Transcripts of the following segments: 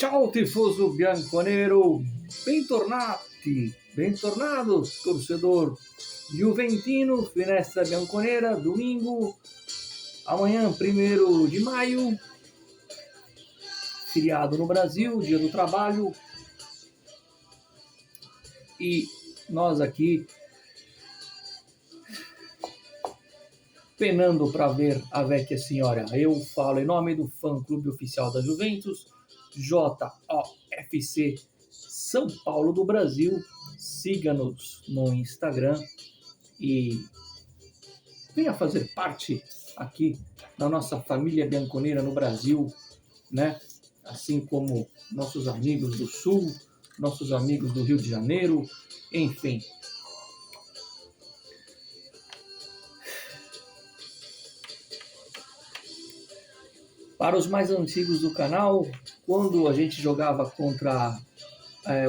Ciao tifoso bianconero, bentornado torcedor juventino, Finestra Bianconera, domingo, amanhã 1º de maio, feriado no Brasil, dia do trabalho, e nós aqui penando para ver a Vecchia Senhora. Eu falo em nome do fã-clube oficial da Juventus, JOFC São Paulo do Brasil. Siga-nos no Instagram e venha fazer parte aqui da nossa família bianconeira no Brasil, né? Assim como nossos amigos do Sul, nossos amigos do Rio de Janeiro, enfim. Para os mais antigos do canal, quando a gente jogava contra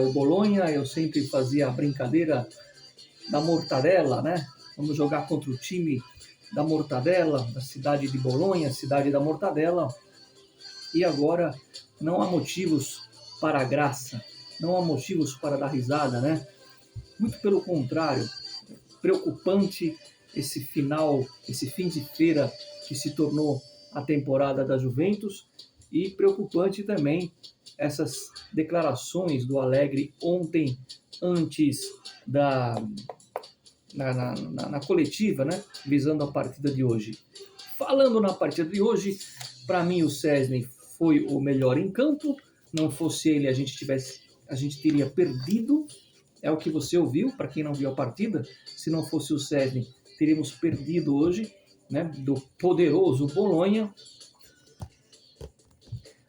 o Bolonha, eu sempre fazia a brincadeira da mortadela, né? Vamos jogar contra o time da mortadela, da cidade de Bolonha, cidade da mortadela. E agora não há motivos para a graça, não há motivos para dar risada, né? Muito pelo contrário, preocupante esse fim de feira que se tornou a temporada da Juventus, e preocupante também essas declarações do Allegri ontem, antes na coletiva, né, visando a partida de hoje. Falando na partida de hoje, para mim o Szczęsny foi o melhor em campo. Não fosse ele, a gente teria perdido. É o que você ouviu, para quem não viu a partida. Se não fosse o Szczęsny, teríamos perdido hoje, né, do poderoso Bolonha.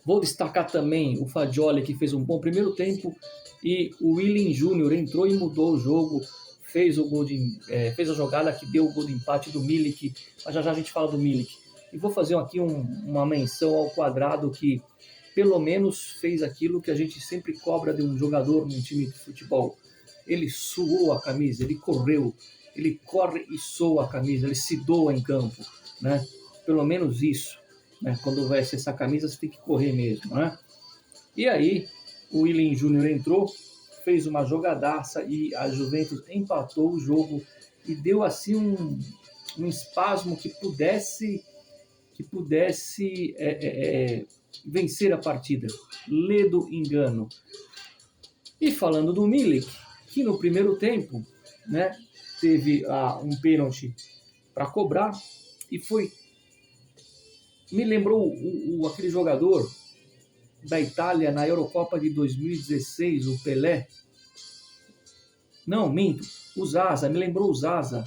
Vou destacar também o Fagioli, que fez um bom primeiro tempo, e o Willian Júnior entrou e mudou o jogo, fez a jogada que deu o gol de empate do Milik, mas já a gente fala do Milik. E vou fazer aqui uma menção ao Quadrado, que pelo menos fez aquilo que a gente sempre cobra de um jogador num time de futebol. Ele suou a camisa, ele correu, ele corre e soa a camisa, ele se doa em campo, né? Pelo menos isso, né? Quando veste essa camisa, você tem que correr mesmo, né? E aí, o Willian Júnior entrou, fez uma jogadaça e a Juventus empatou o jogo e deu assim um espasmo que pudesse vencer a partida. Ledo engano. E falando do Milik, que no primeiro tempo, né, teve um pênalti para cobrar e me lembrou aquele jogador da Itália na Eurocopa de 2016, o Pelé. Não, minto, o Zaza, me lembrou o Zaza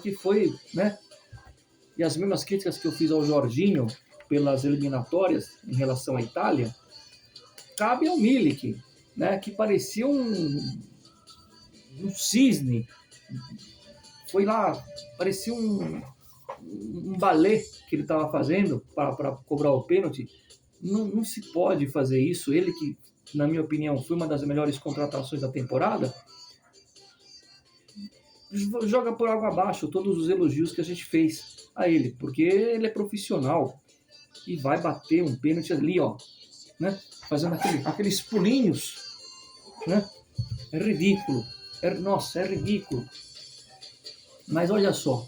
que foi, né? E as mesmas críticas que eu fiz ao Jorginho pelas eliminatórias em relação à Itália, cabe ao Milik, né? Que parecia um cisne. Foi lá, parecia um balé que ele estava fazendo para cobrar o pênalti. Não se pode fazer isso. Ele que, na minha opinião, foi uma das melhores contratações da temporada, joga por água abaixo todos os elogios que a gente fez a ele, porque ele é profissional e vai bater um pênalti ali, ó, né? Fazendo aqueles pulinhos, né? É ridículo. Nossa, é ridículo. Mas olha só,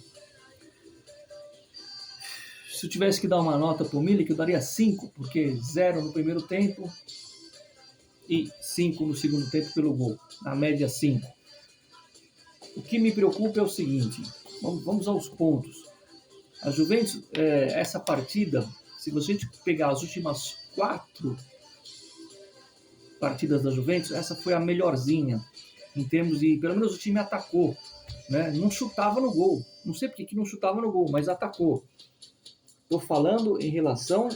se eu tivesse que dar uma nota pro Milik, eu daria 5, porque 0 no primeiro tempo e 5 no segundo tempo pelo gol. Na média, 5. O que me preocupa é o seguinte, vamos aos pontos. A Juventus, essa partida, se você pegar as últimas 4 partidas da Juventus, essa foi a melhorzinha, em termos de, pelo menos o time atacou, né? Não chutava no gol. Não sei porque que não chutava no gol, mas atacou. Estou falando em relação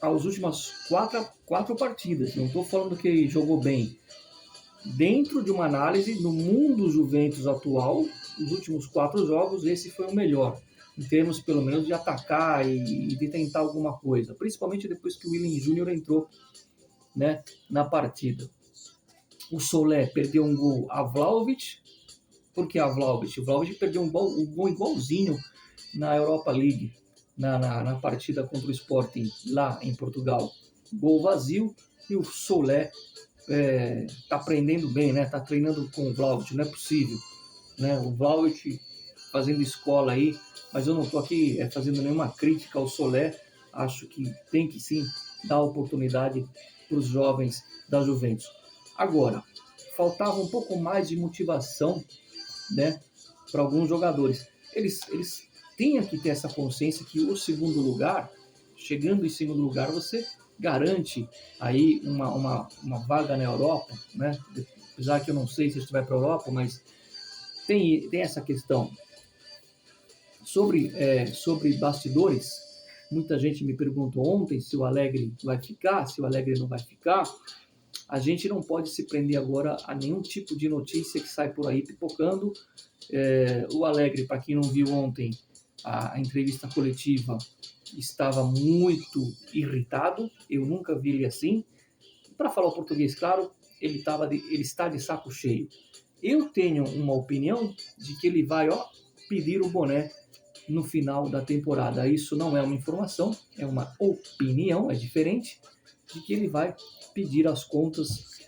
às últimas 4 partidas. Não estou falando que jogou bem. Dentro de uma análise, no mundo Juventus atual, os últimos 4 jogos, esse foi o melhor. Em termos, pelo menos, de atacar e de tentar alguma coisa. Principalmente depois que o Willian Júnior entrou, né, na partida. O Solé perdeu um gol a Vlahovic. Por que a Vlahovic? O Vlahovic perdeu um gol igualzinho na Europa League. na partida contra o Sporting lá em Portugal. Gol vazio, e o Solé tá aprendendo bem, né? Tá treinando com o Vlahovic, não é possível, né? O Vlahovic fazendo escola aí, mas eu não tô aqui fazendo nenhuma crítica ao Solé. Acho que tem que sim dar oportunidade para os jovens da Juventus. Agora, faltava um pouco mais de motivação, né, para alguns jogadores. Eles têm que ter essa consciência que o segundo lugar, chegando em segundo lugar, você garante aí uma vaga na Europa, né? Apesar que eu não sei se você vai para a Europa, mas tem essa questão. Sobre bastidores, muita gente me perguntou ontem se o Alegre vai ficar, se o Alegre não vai ficar. A gente não pode se prender agora a nenhum tipo de notícia que sai por aí pipocando. O Alegre, para quem não viu ontem a entrevista coletiva, estava muito irritado. Eu nunca vi ele assim. Para falar o português claro, ele está de saco cheio. Eu tenho uma opinião de que ele vai pedir o boné no final da temporada. Isso não é uma informação, é uma opinião, é diferente, de que ele vai pedir as contas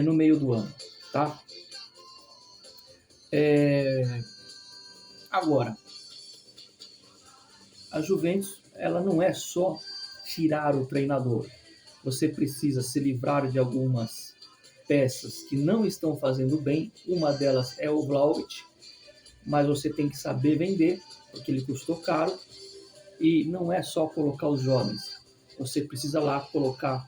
no meio do ano, tá? Agora, a Juventus, ela não é só tirar o treinador. Você precisa se livrar de algumas peças que não estão fazendo bem. Uma delas é o Vlahovic, mas você tem que saber vender, porque ele custou caro. E não é só colocar os jovens. Você precisa lá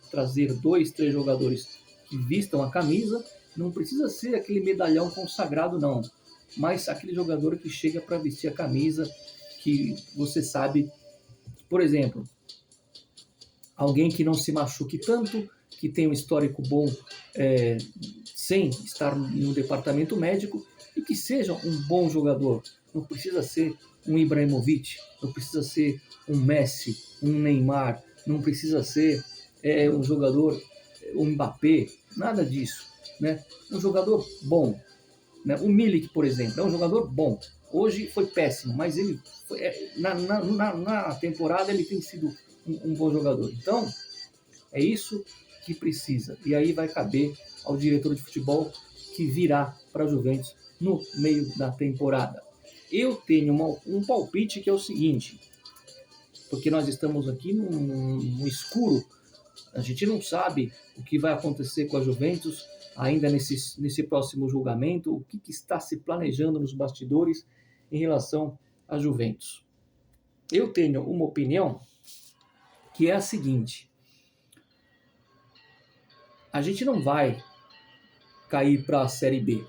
trazer 2, 3 jogadores que vistam a camisa. Não precisa ser aquele medalhão consagrado, não. Mas aquele jogador que chega para vestir a camisa, que você sabe, por exemplo, alguém que não se machuque tanto, que tenha um histórico bom sem estar no departamento médico e que seja um bom jogador. Não precisa ser um Ibrahimovic, não precisa ser um Messi, um Neymar, não precisa ser um jogador, um Mbappé, nada disso, né? Um jogador bom, né? O Milik, por exemplo, é um jogador bom. Hoje foi péssimo, mas ele na temporada ele tem sido um bom jogador. Então, é isso que precisa. E aí vai caber ao diretor de futebol que virá para a Juventus no meio da temporada. Eu tenho um palpite que é o seguinte, porque nós estamos aqui no escuro, a gente não sabe o que vai acontecer com a Juventus ainda nesse próximo julgamento, o que está se planejando nos bastidores em relação à Juventus. Eu tenho uma opinião que é a seguinte: a gente não vai cair para a Série B.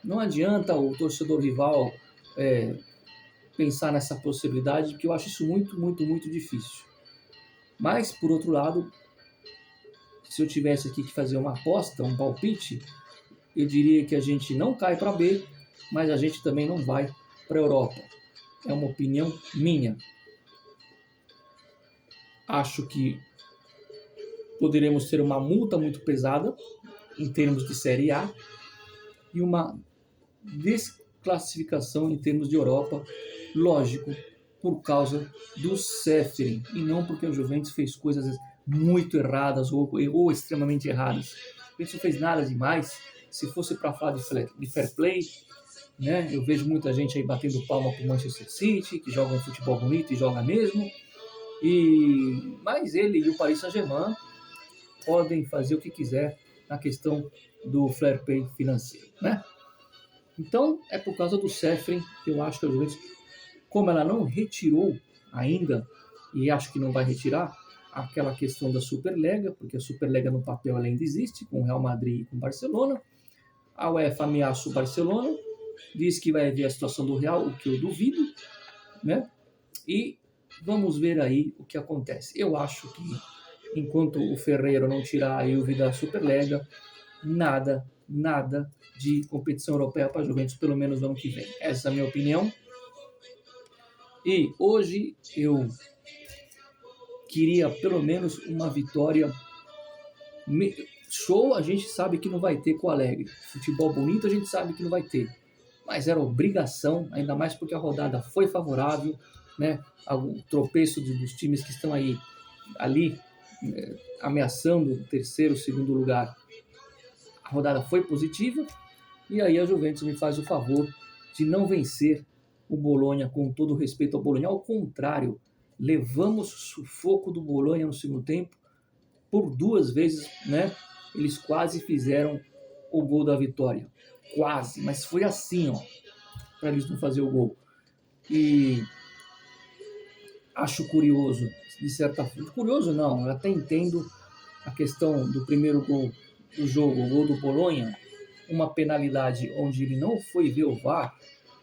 Não adianta o torcedor rival pensar nessa possibilidade, porque eu acho isso muito, muito, muito difícil. Mas, por outro lado, se eu tivesse aqui que fazer uma aposta, um palpite, eu diria que a gente não cai para B, mas a gente também não vai para a Europa. É uma opinião minha. Acho que poderemos ter uma multa muito pesada em termos de Série A e uma desclassificação em termos de Europa, lógico, por causa do Ceferin e não porque o Juventus fez coisas muito erradas ou extremamente erradas. O Juventus não fez nada demais. Se fosse para falar de fair play, né, eu vejo muita gente aí batendo palma para o Manchester City, que joga um futebol bonito e joga mesmo, mas ele e o Paris Saint-Germain podem fazer o que quiser na questão do fair play financeiro, né? Então, é por causa do Ceferin que eu acho que a Juventus, como ela não retirou ainda, e acho que não vai retirar, aquela questão da Superliga, porque a Superliga no papel ela ainda existe, com o Real Madrid e com o Barcelona. A UEFA ameaça o Barcelona, diz que vai ver a situação do Real, o que eu duvido, né? E vamos ver aí o que acontece. Eu acho que, enquanto o Ferreiro não tirar a Juve da Superliga, nada de competição europeia para a Juventus, pelo menos no ano que vem. Essa é a minha opinião. E hoje eu queria pelo menos uma vitória. Show a gente sabe que não vai ter com o Alegre. Futebol bonito a gente sabe que não vai ter. Mas era obrigação, ainda mais porque a rodada foi favorável. né, algum tropeço dos times que estão ali ameaçando o terceiro, segundo lugar. A rodada foi positiva e aí a Juventus me faz o favor de não vencer o Bolonha, com todo respeito ao Bolonha. Ao contrário, levamos sufoco do Bolonha no segundo tempo por 2 vezes, né? Eles quase fizeram o gol da vitória. Quase, mas foi assim, ó, para eles não fazer o gol. E acho curioso, de certa forma. Curioso não, eu até entendo a questão do primeiro gol do jogo, o gol do Bolonha, uma penalidade onde ele não foi ver o VAR,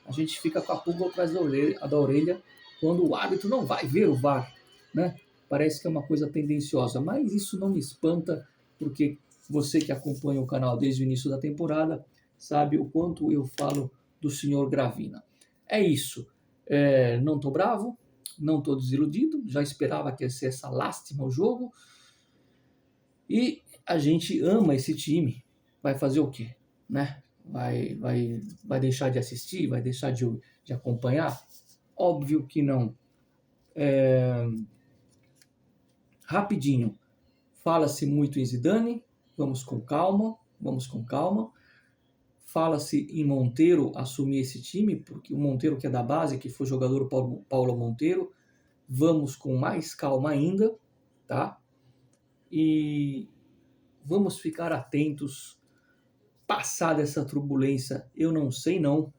a gente fica com a pulga atrás da orelha quando o árbitro não vai ver o VAR, né? Parece que é uma coisa tendenciosa, mas isso não me espanta, porque você que acompanha o canal desde o início da temporada sabe o quanto eu falo do senhor Gravina. É isso. Não estou bravo, não estou desiludido, já esperava que ia ser essa lástima o jogo. E a gente ama esse time. Vai fazer o quê? Né? Vai deixar de assistir? Vai deixar de acompanhar? Óbvio que não. Rapidinho. Fala-se muito em Zidane. Vamos com calma. Vamos com calma. Fala-se em Monteiro assumir esse time, porque o Monteiro que é da base, que foi jogador Paulo Monteiro. Vamos com mais calma ainda, tá? E vamos ficar atentos. Passada essa turbulência, eu não sei não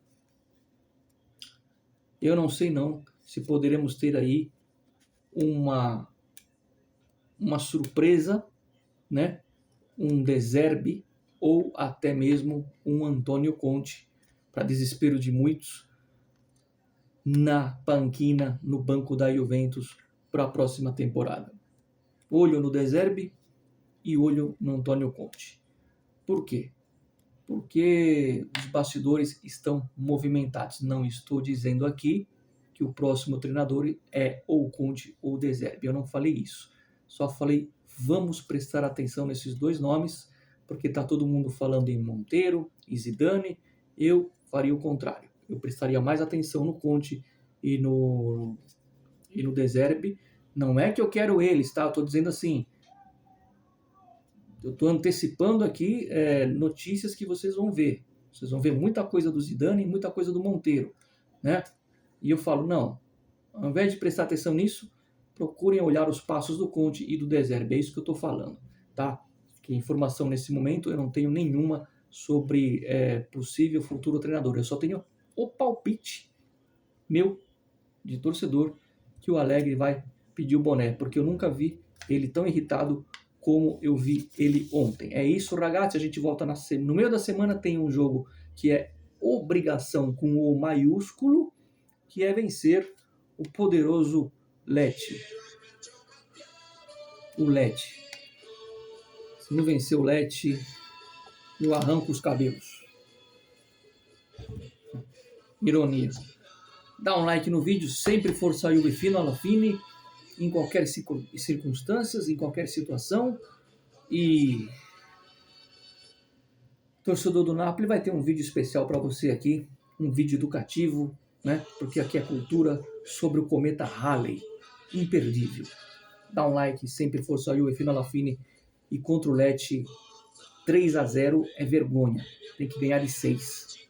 se poderemos ter aí uma surpresa, né? Um De Zerbi ou até mesmo um Antônio Conte, para desespero de muitos, na panquina, no banco da Juventus para a próxima temporada. Olho no De Zerbi e olho no Antônio Conte. Por quê? Porque os bastidores estão movimentados. Não estou dizendo aqui que o próximo treinador é ou Conte ou De Zerbi. Eu não falei isso. Só falei, vamos prestar atenção nesses 2 nomes, porque está todo mundo falando em Monteiro e Zidane. Eu faria o contrário. Eu prestaria mais atenção no Conte e no De Zerbi. Não é que eu quero eles, tá? Eu estou dizendo assim, eu estou antecipando aqui notícias que vocês vão ver. Vocês vão ver muita coisa do Zidane e muita coisa do Monteiro, né? E eu falo, não, ao invés de prestar atenção nisso, procurem olhar os passos do Conte e do De Zerbi. É isso que eu estou falando, tá? Que informação nesse momento eu não tenho nenhuma sobre possível futuro treinador. Eu só tenho o palpite meu de torcedor que o Allegri vai pedir o boné, porque eu nunca vi ele tão irritado como eu vi ele ontem. É isso, ragazzi, a gente volta no meio da semana. Tem um jogo que é obrigação com o maiúsculo, que é vencer o poderoso Lecce. O Lecce. Se não vencer o Lecce, eu arranco os cabelos. Ironia. Dá um like no vídeo, sempre força Juve fino alla fine, em qualquer circunstâncias, em qualquer situação. E torcedor do Napoli, vai ter um vídeo especial para você aqui, um vídeo educativo, né? Porque aqui é cultura sobre o cometa Halley, imperdível. Dá um like, sempre força Juve fino alla fine, e contra o Lecce 3-0 é vergonha, tem que ganhar de 6.